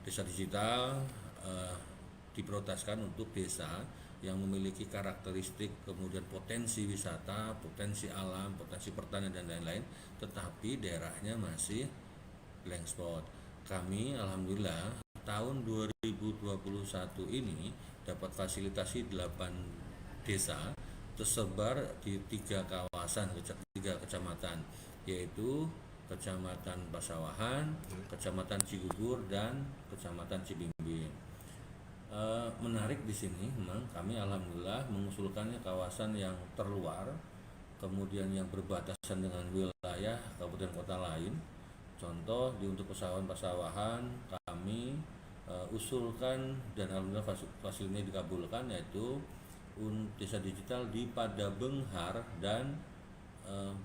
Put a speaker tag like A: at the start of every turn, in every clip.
A: Desa digital diprioritaskan untuk desa yang memiliki karakteristik kemudian potensi wisata, potensi alam, potensi pertanian dan lain-lain, tetapi daerahnya masih blank spot. Kami alhamdulillah tahun 2021 ini dapat fasilitasi 8 desa tersebar di 3 kawasan, 3 kecamatan, yaitu Kecamatan Pasawahan, Kecamatan Cigugur, dan Kecamatan Cibimbing. Menarik di sini memang kami alhamdulillah mengusulkannya kawasan yang terluar, kemudian yang berbatasan dengan wilayah kabupaten kota lain. Contoh untuk pasawahan kami usulkan dan alhamdulillah fasilnya dikabulkan, yaitu desa digital di Padabenghar dan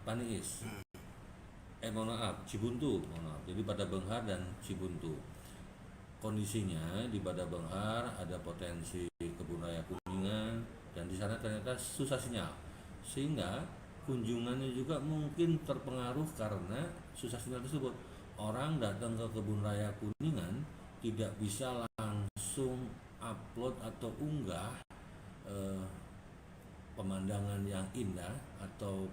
A: Paniis. Cibuntu. Jadi Padabenghar dan Cibuntu. Kondisinya di Padabenghar ada potensi kebun raya kuningan dan di sana ternyata susah sinyal, sehingga kunjungannya juga mungkin terpengaruh karena susah sinyal tersebut. Orang datang ke kebun raya kuningan tidak bisa langsung upload atau unggah pemandangan yang indah, atau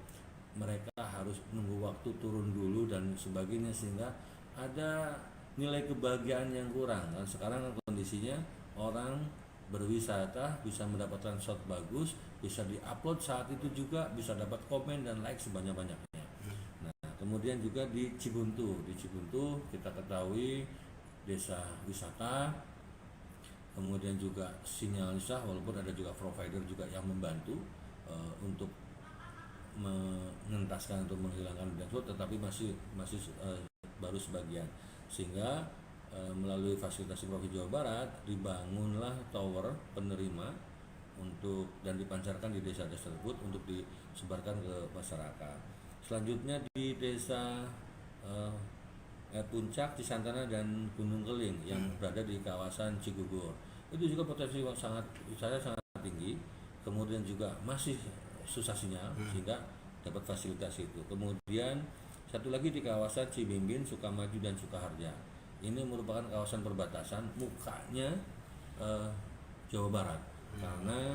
A: mereka harus nunggu waktu turun dulu dan sebagainya, sehingga ada nilai kebahagiaan yang kurang. Dan sekarang kondisinya orang berwisata bisa mendapatkan shot bagus, bisa diupload saat itu juga, bisa dapat komen dan like sebanyak-banyaknya. Nah, kemudian juga di Cibuntu kita ketahui desa wisata, kemudian juga sinyal sah, walaupun ada juga provider juga yang membantu untuk mengentaskan atau menghilangkan blank spot, tetapi masih baru sebagian, sehingga melalui fasilitasi Provinsi Jawa Barat dibangunlah tower penerima untuk dan dipancarkan di desa-desa tersebut untuk disebarkan ke masyarakat. Selanjutnya di desa Puncak, Cisantana, dan Gunung Keling yang berada di kawasan Cigugur, itu juga potensi sangat tinggi, kemudian juga masih susah sinyal sehingga dapat fasilitas itu. Kemudian satu lagi di kawasan Cibimbing, Sukamaju, dan Sukaharja. Ini merupakan kawasan perbatasan, mukanya Jawa Barat, karena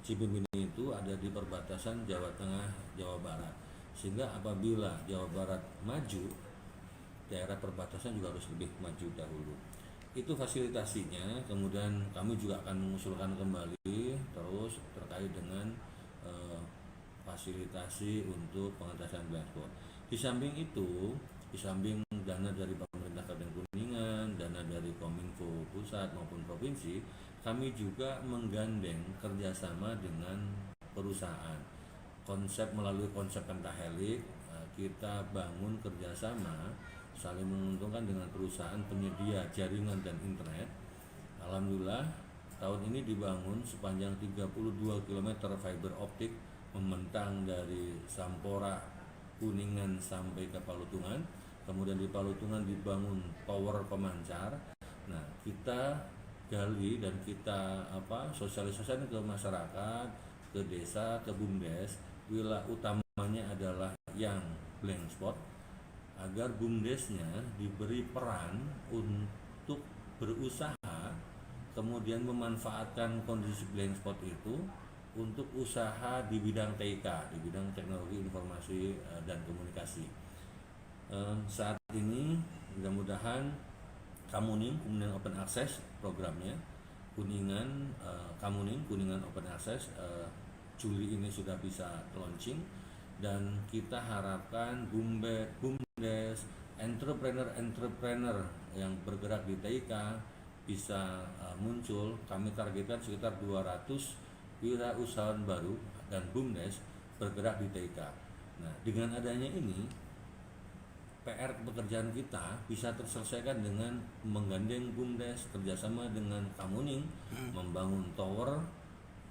A: Cibimbing itu ada di perbatasan Jawa Tengah, Jawa Barat, sehingga apabila Jawa Barat maju, daerah perbatasan juga harus lebih maju dahulu. Itu fasilitasinya. Kemudian kami juga akan mengusulkan kembali terus terkait dengan fasilitasi untuk pengentasan blank spot. Di samping itu, di samping dana dari pemerintah Kabupaten Kuningan, dana dari Kominfo pusat maupun provinsi, kami juga menggandeng kerjasama dengan perusahaan. Melalui konsep pentahelik, kita bangun kerjasama saling menguntungkan dengan perusahaan penyedia jaringan dan internet. Alhamdulillah tahun ini dibangun sepanjang 32 km fiber optik membentang dari Sampora Kuningan sampai ke Palutungan. Kemudian di Palutungan dibangun tower pemancar. Nah, kita gali dan kita sosialisasikan ke masyarakat, ke desa, ke BUMDes. Wilayah utamanya adalah yang blank spot, agar BUMDesnya diberi peran untuk berusaha, kemudian memanfaatkan kondisi blank spot itu untuk usaha di bidang TIK, di bidang teknologi informasi dan komunikasi. Saat ini mudah-mudahan Kuningan Open Access programnya, Kuningan Open Access Juli ini sudah bisa launching, dan kita harapkan BUMDes, entrepreneur yang bergerak di TIK bisa muncul. Kami targetkan sekitar 200 wirausahawan baru dan BUMDes bergerak di TIK. Nah, dengan adanya ini, PR pekerjaan kita bisa terselesaikan dengan menggandeng BUMDes kerjasama dengan Kamuning, membangun tower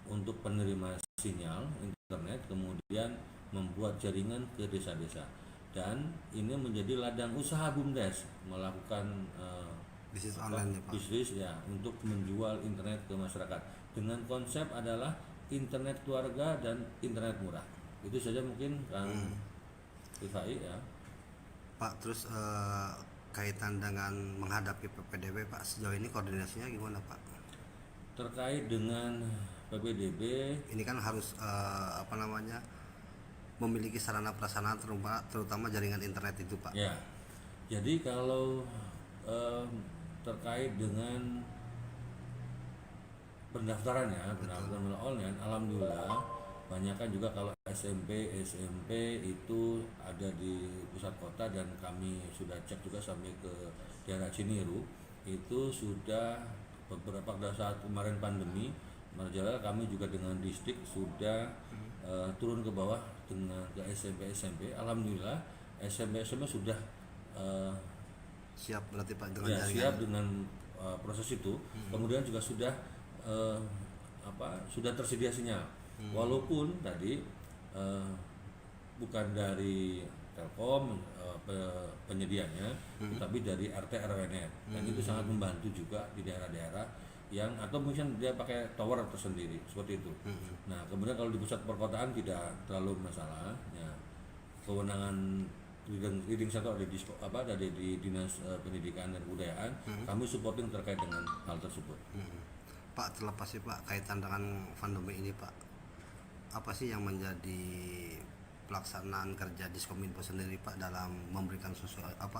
A: untuk penerima sinyal internet, kemudian membuat jaringan ke desa-desa, dan ini menjadi ladang usaha BUMDes melakukan
B: bisnis online ya Pak?
A: Bisnis ya, untuk menjual internet ke masyarakat dengan konsep adalah internet keluarga dan internet murah. Itu saja mungkin Kang Rifai ya.
B: Pak, terus berkaitan dengan menghadapi PPDB Pak, sejauh ini koordinasinya gimana Pak?
A: Terkait dengan PPDB,
B: Ini kan harus memiliki sarana prasarana terutama jaringan internet itu Pak.
A: ya. Jadi kalau terkait dengan pendaftaran online, alhamdulillah banyak kan juga kalau SMP itu ada di pusat kota, dan kami sudah cek juga sampai ke daerah Cineru itu sudah beberapa pada saat kemarin pandemi Marjala, kami juga dengan distrik sudah turun ke bawah dengan ke SMP. Alhamdulillah SMP sudah
B: Siap berarti Pak dengan
A: ya,
B: jaringan.
A: siap dengan proses itu. Kemudian juga sudah sudah tersedia sinyal. Walaupun tadi bukan dari Telkom penyedianya, tapi dari RT RW-net, dan itu sangat membantu juga di daerah-daerah yang atau mungkin dia pakai tower tersendiri seperti itu. Nah kemudian kalau di pusat perkotaan tidak terlalu masalah. Ya, kewenangan leading satu ada di dinas pendidikan dan kebudayaan. Kami supporting terkait dengan hal tersebut.
B: Pak, terlepas sih Pak kaitan dengan pandemi ini Pak, apa sih yang menjadi pelaksanaan kerja Diskominfo sendiri Pak dalam memberikan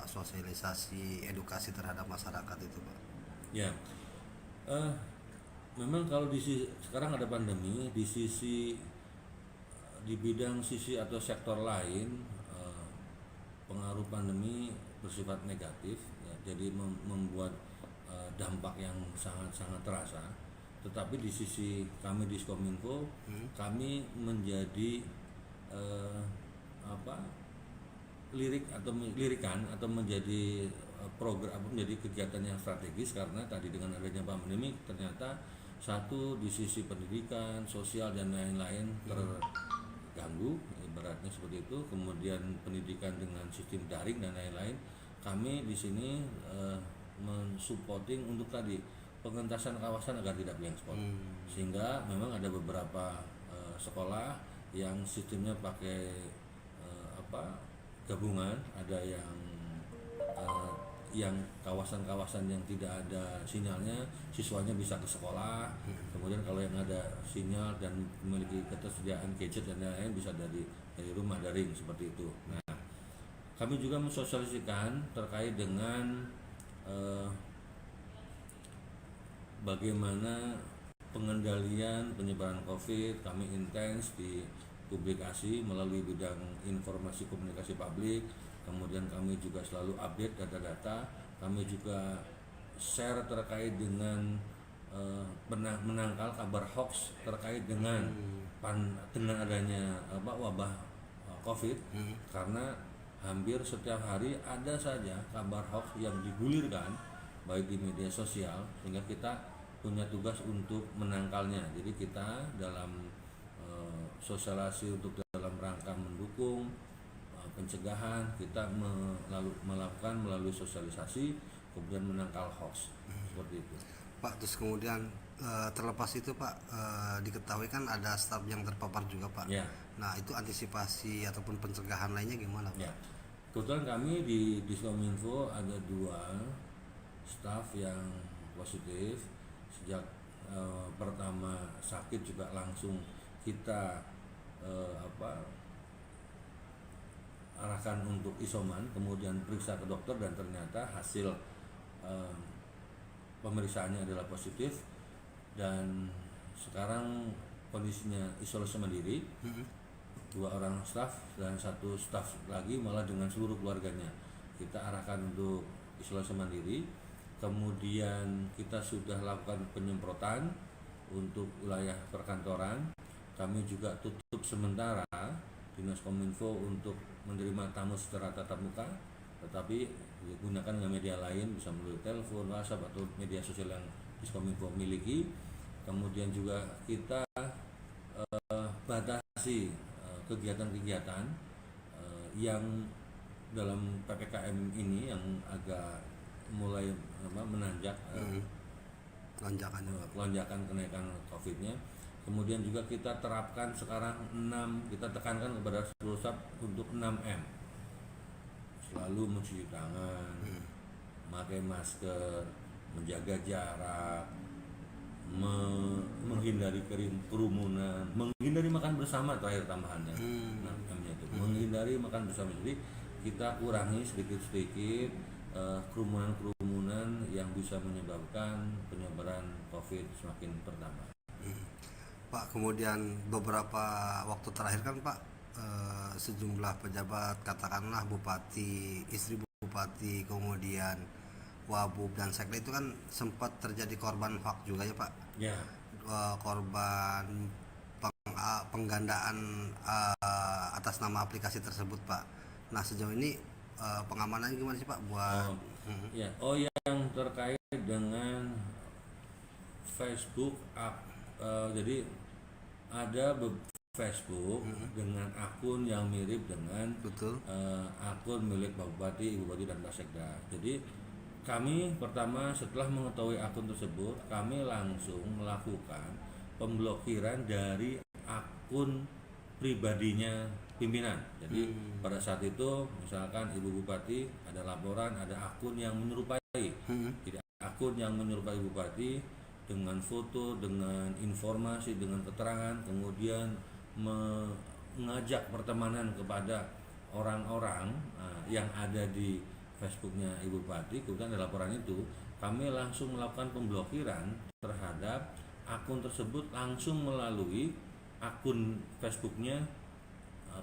B: sosialisasi edukasi terhadap masyarakat itu Pak?
A: Ya, memang kalau sekarang ada pandemi, di bidang sisi atau sektor lain pengaruh pandemi bersifat negatif, ya, jadi membuat dampak yang sangat terasa. Tetapi di sisi kami di Diskominfo, kami menjadi lirikan atau menjadi program, menjadi kegiatan yang strategis, karena tadi dengan adanya pandemi ternyata satu di sisi pendidikan, sosial dan lain-lain terganggu, ibaratnya seperti itu. Kemudian pendidikan dengan sistem daring dan lain-lain, kami di sini mensupporting untuk tadi pengentasan kawasan agar tidak blank spot. Sehingga memang ada beberapa sekolah yang sistemnya pakai gabungan, ada yang kawasan-kawasan yang tidak ada sinyalnya, siswanya bisa ke sekolah. Kemudian kalau yang ada sinyal dan memiliki ketersediaan gadget dan lain-lain bisa dari rumah daring seperti itu. Nah, kami juga mensosialisasikan terkait dengan bagaimana pengendalian penyebaran COVID. Kami intens di publikasi melalui bidang informasi komunikasi publik. Kemudian kami juga selalu update data-data. Kami juga share terkait dengan menangkal kabar hoax terkait dengan adanya wabah COVID, karena hampir setiap hari ada saja kabar hoax yang digulirkan baik di media sosial, sehingga kita punya tugas untuk menangkalnya. Jadi kita dalam sosialisasi untuk dalam rangka mendukung pencegahan, kita melakukan melalui sosialisasi, kemudian menangkal hoax seperti itu.
B: Pak, terus kemudian terlepas itu Pak, diketahui kan ada staf yang terpapar juga Pak.
A: Ya.
B: Nah itu antisipasi ataupun pencegahan lainnya gimana Pak?
A: Ya. Kebetulan kami di Diskominfo ada 2 staf yang positif. Sejak pertama sakit juga langsung kita arahkan untuk isoman, kemudian periksa ke dokter, dan ternyata hasil pemeriksaannya adalah positif, dan sekarang kondisinya isolasi mandiri. 2 orang staf dan 1 staf lagi malah dengan seluruh keluarganya kita arahkan untuk isolasi mandiri. Kemudian kita sudah lakukan penyemprotan untuk wilayah perkantoran. Kami juga tutup sementara Dinas Kominfo untuk menerima tamu secara tatap muka, tetapi digunakan dengan media lain, bisa melalui telepon, WhatsApp atau media sosial yang Diskominfo miliki. Kemudian juga kita batasi kegiatan-kegiatan yang dalam PPKM ini yang agak mulai menanjak lonjakan kenaikan COVID-nya. Kemudian juga kita terapkan sekarang kita tekankan kepada seluruh staf untuk 6M. Selalu mencuci tangan, memakai masker, menjaga jarak, menghindari kerumunan, menghindari makan bersama terakhir tambahannya. Nah, namanya itu menghindari makan bersama. Jadi kita kurangi sedikit-sedikit kerumunan-kerumunan yang bisa menyebabkan penyebaran COVID semakin bertambah.
B: Pak, kemudian beberapa waktu terakhir kan Pak, sejumlah pejabat, katakanlah bupati, istri bupati, kemudian wabub dan sekda itu kan sempat terjadi korban hoax juga ya Pak.
A: Ya,
B: Korban penggandaan atas nama aplikasi tersebut Pak. Nah, sejauh ini pengamanannya gimana sih Pak buat
A: ya. Oh, yang terkait dengan Facebook, jadi ada Facebook dengan akun yang mirip dengan
B: betul?
A: akun milik Pak Bupati, Ibu Bupati dan Pak Sekda. Jadi kami pertama setelah mengetahui akun tersebut, kami langsung melakukan pemblokiran dari akun pribadinya pimpinan. Jadi pada saat itu misalkan Ibu Bupati ada laporan ada akun yang menyerupai, tidak akun yang menyerupai Bupati dengan foto, dengan informasi, dengan keterangan, kemudian mengajak pertemanan kepada orang-orang yang ada di Facebooknya Ibu Bupati. Kemudian ada laporan itu, kami langsung melakukan pemblokiran terhadap akun tersebut langsung melalui akun Facebooknya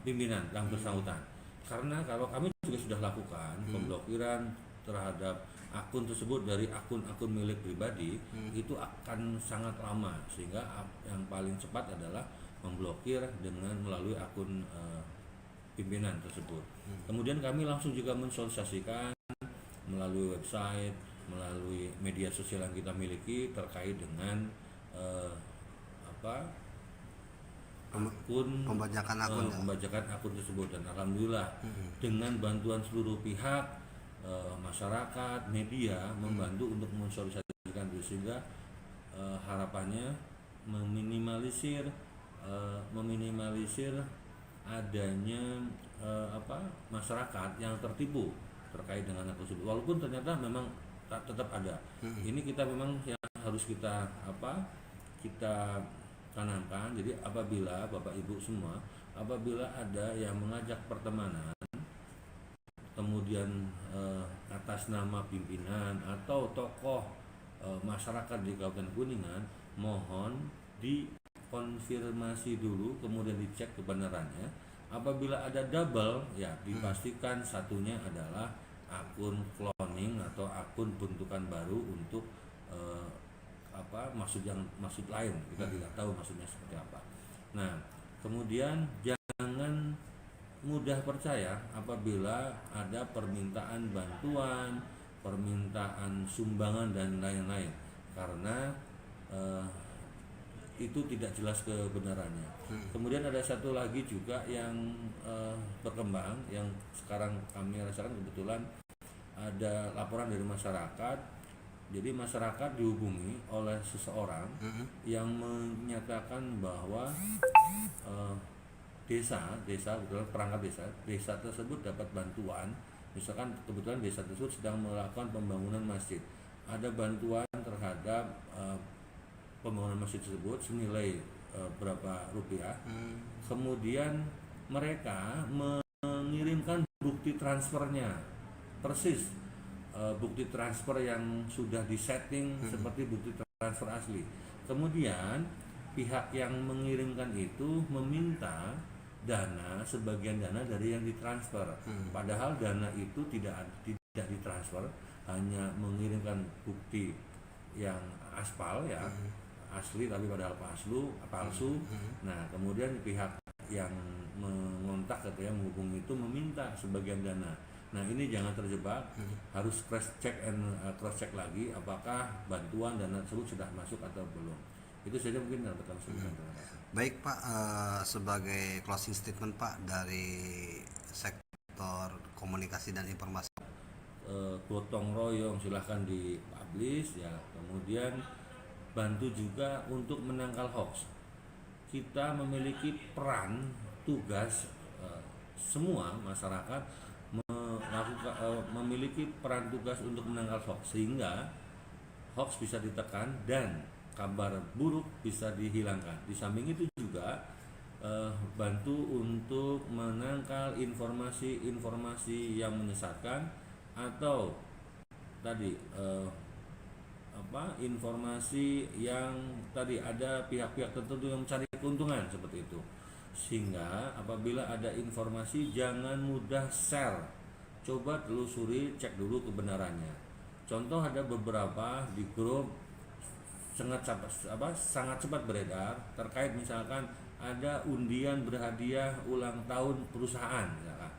A: pimpinan yang bersangkutan. Karena kalau kami juga sudah lakukan pemblokiran terhadap akun tersebut dari akun-akun milik pribadi, itu akan sangat lama, sehingga yang paling cepat adalah memblokir dengan melalui akun pimpinan tersebut. Kemudian kami langsung juga mensosialisasikan melalui website, melalui media sosial yang kita miliki terkait dengan
B: pembajakan akun
A: pembajakan akun tersebut. Dan alhamdulillah dengan bantuan seluruh pihak, masyarakat, media membantu untuk mensosialisasikan itu, sehingga harapannya meminimalisir adanya masyarakat yang tertipu terkait dengan akun tersebut. Walaupun ternyata memang tetap ada. Ini kita memang yang harus kita tanamkan. Jadi apabila Bapak Ibu semua, apabila ada yang mengajak pertemanan kemudian atas nama pimpinan atau tokoh masyarakat di Kabupaten Kuningan, mohon dikonfirmasi dulu, kemudian dicek kebenarannya. Apabila ada double, ya dipastikan satunya adalah akun cloning atau akun bentukan baru untuk maksud lain. Kita tidak tahu maksudnya seperti apa. Nah, kemudian jangan mudah percaya apabila ada permintaan bantuan, permintaan sumbangan dan lain-lain, karena itu tidak jelas kebenarannya. Kemudian ada satu lagi juga yang berkembang, yang sekarang kami rasakan, kebetulan ada laporan dari masyarakat. Jadi masyarakat dihubungi oleh seseorang yang menyatakan bahwa desa kebetulan perangkat desa tersebut dapat bantuan. Misalkan kebetulan desa tersebut sedang melakukan pembangunan masjid, ada bantuan terhadap pembangunan masjid tersebut senilai berapa rupiah. Kemudian mereka mengirimkan bukti transfernya persis, bukti transfer yang sudah disetting seperti bukti transfer asli. Kemudian pihak yang mengirimkan itu meminta sebagian dana dari yang ditransfer, padahal dana itu tidak ditransfer, hanya mengirimkan bukti yang aspal ya, asli tapi padahal palsu. Nah, kemudian pihak yang mengontak atau yang menghubungi itu meminta sebagian dana. Nah, ini jangan terjebak, harus cross check lagi apakah bantuan dana tersebut sudah masuk atau belum. Itu saja mungkin yang pertama.
B: Baik Pak, sebagai closing statement Pak dari sektor komunikasi dan informasi.
A: Gotong royong silahkan dipublish ya, kemudian bantu juga untuk menangkal hoax. Kita memiliki peran tugas semua masyarakat melakukan memiliki peran tugas untuk menangkal hoax, sehingga hoax bisa ditekan dan kabar buruk bisa dihilangkan. Di samping itu juga bantu untuk menangkal informasi-informasi yang menyesatkan atau tadi informasi yang tadi ada pihak-pihak tertentu yang mencari keuntungan seperti itu. Sehingga apabila ada informasi jangan mudah share, coba telusuri, cek dulu kebenarannya. Contoh, ada beberapa di grup sangat cepat beredar terkait misalkan ada undian berhadiah ulang tahun perusahaan misalkan.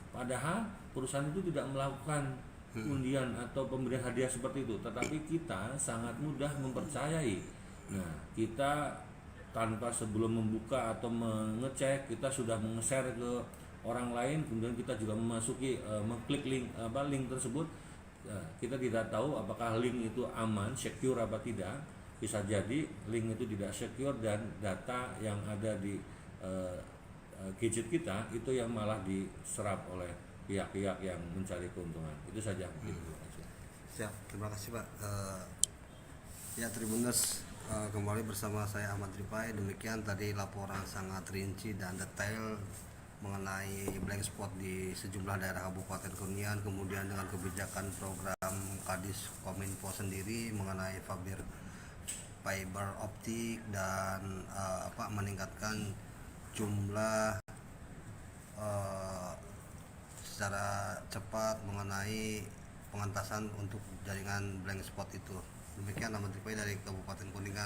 A: Padahal perusahaan itu tidak melakukan undian atau pemberian hadiah seperti itu, tetapi kita sangat mudah mempercayai. Nah, kita tanpa sebelum membuka atau mengecek, kita sudah meng-share ke orang lain, kemudian kita juga memasuki mengklik link tersebut. Kita tidak tahu apakah link itu aman, secure apa tidak. Bisa jadi link itu tidak secure dan data yang ada di gadget kita itu yang malah diserap oleh pihak-pihak yang mencari keuntungan. Itu saja.
B: Siap, terima kasih Pak. Ya Tribuners, kembali bersama saya Ahmad Ripai. Demikian tadi laporan sangat rinci dan detail mengenai blank spot di sejumlah daerah Kabupaten Kuningan, kemudian dengan kebijakan program Kadis Kominfo sendiri mengenai fiber optik dan meningkatkan jumlah secara cepat mengenai pengentasan untuk jaringan blank spot itu. Demikian Ahmad Ripai dari Kabupaten Kuningan.